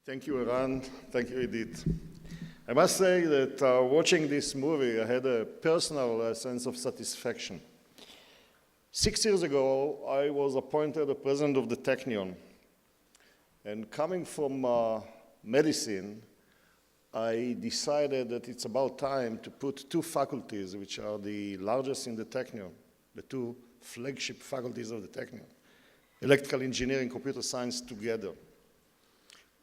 Thank you, Eran. Thank you, Edith. I must say that watching this movie, I had a personal sense of satisfaction. 6 years ago, I was appointed the president of the Technion. And coming from medicine, I decided that it's about time to put two faculties, which are the largest in the Technion, the two flagship faculties of the Technion, electrical engineering, computer science, together.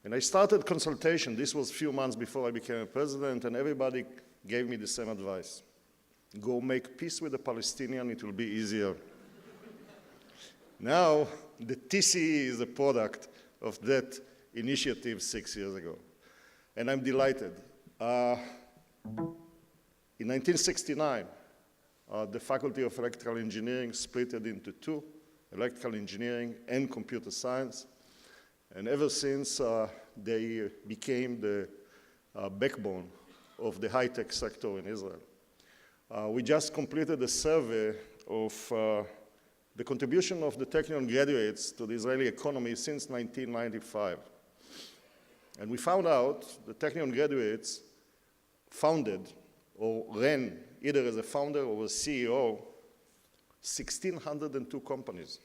And I started consultation. This was a few months before I became a president, and everybody gave me the same advice. Go make peace with the Palestinians, it will be easier. Now, the TCE is a product of that initiative 6 years ago. And I'm delighted. In 1969, the Faculty of Electrical Engineering split it into two, electrical engineering and computer science. And ever since, they became the backbone of the high-tech sector in Israel. We just completed a survey of the contribution of the Technion graduates to the Israeli economy since 1995. And we found out the Technion graduates founded or ran either as a founder or a CEO 1,602 companies.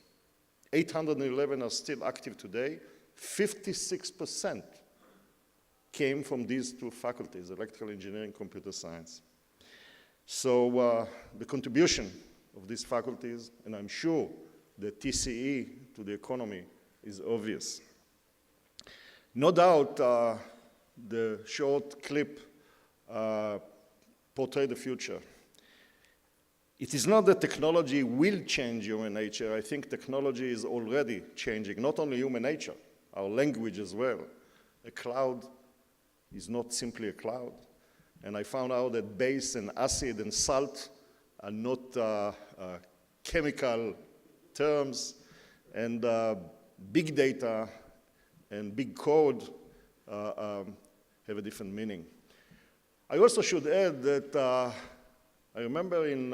811 are still active today. 56% came from these two faculties, electrical engineering, computer science. So the contribution of these faculties, and I'm sure the TCE to the economy is obvious. No doubt the short clip portrayed the future. It is not that technology will change human nature. I think technology is already changing, not only human nature, our language as well. A cloud is not simply a cloud. And I found out that base and acid and salt are not chemical terms, and big data and big code have a different meaning. I also should add that I remember in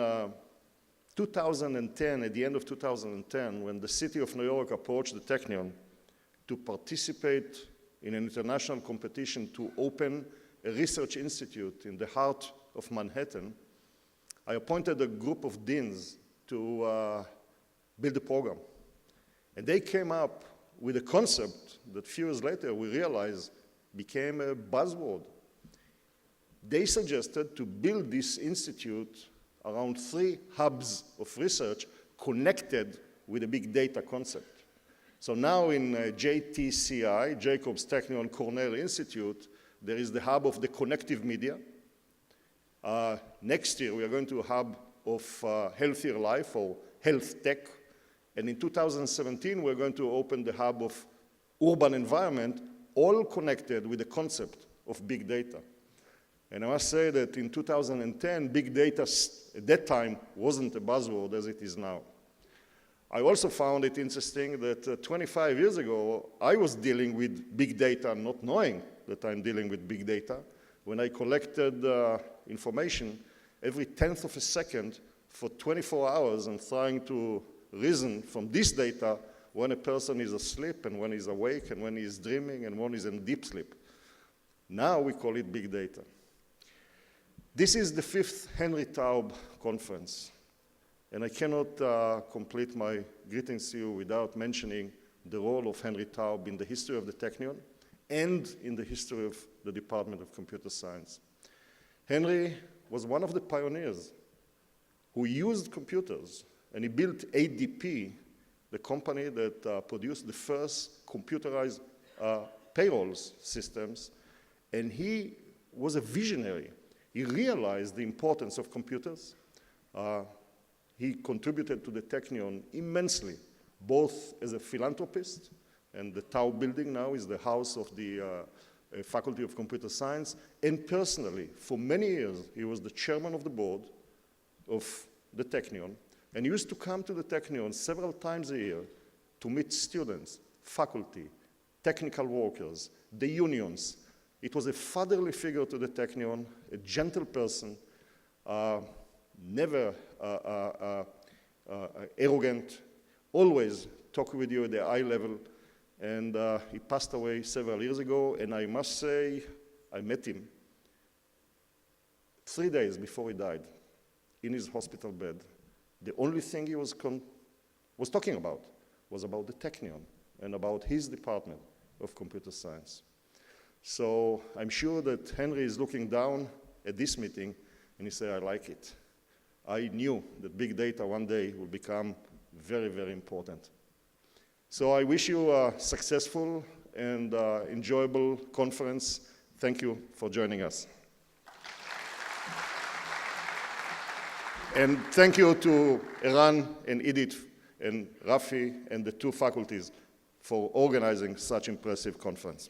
2010, at the end of 2010, when the city of New York approached the Technion to participate in an international competition to open a research institute in the heart of Manhattan, I appointed a group of deans to build a program. And they came up with a concept that a few years later we realized became a buzzword. They suggested to build this institute around 3 hubs of research connected with a big data concept. So now in JTCI, Jacobs Technion Cornell Institute, there is the hub of the connective media. Next year, we are going to a hub of healthier life or health tech. And in 2017, we're going to open the hub of urban environment, all connected with the concept of big data. And I must say that in 2010, big data at that time wasn't a buzzword as it is now. I also found it interesting that 25 years ago, I was dealing with big data, not knowing that I'm dealing with big data, when I collected information every 10th of a second for 24 hours and trying to reason from this data when a person is asleep and when he's awake and when he's dreaming and when he's in deep sleep. Now we call it big data. This is the 5th Henry Taub conference. And I cannot complete my greetings to you without mentioning the role of Henry Taub in the history of the Technion and in the history of the Department of Computer Science. Henry was one of the pioneers who used computers, and he built ADP, the company that produced the first computerized payrolls systems, and he was a visionary. He realized the importance of computers. He contributed to the Technion immensely, both as a philanthropist, and the Taub building now is the house of the Faculty of Computer Science, and personally, for many years, he was the chairman of the board of the Technion, and he used to come to the Technion several times a year to meet students, faculty, technical workers, the unions. It was a fatherly figure to the Technion, a gentle person, never arrogant, always talk with you at the eye level. And he passed away several years ago, and I must say, I met him 3 days before he died in his hospital bed. The only thing he was talking about was about the Technion and about his department of computer science. So I'm sure that Henry is looking down at this meeting and he said, I like it. I knew that big data one day will become very, very important. So I wish you a successful and enjoyable conference. Thank you for joining us. And thank you to Eran and Edith and Rafi and the two faculties for organizing such impressive conference.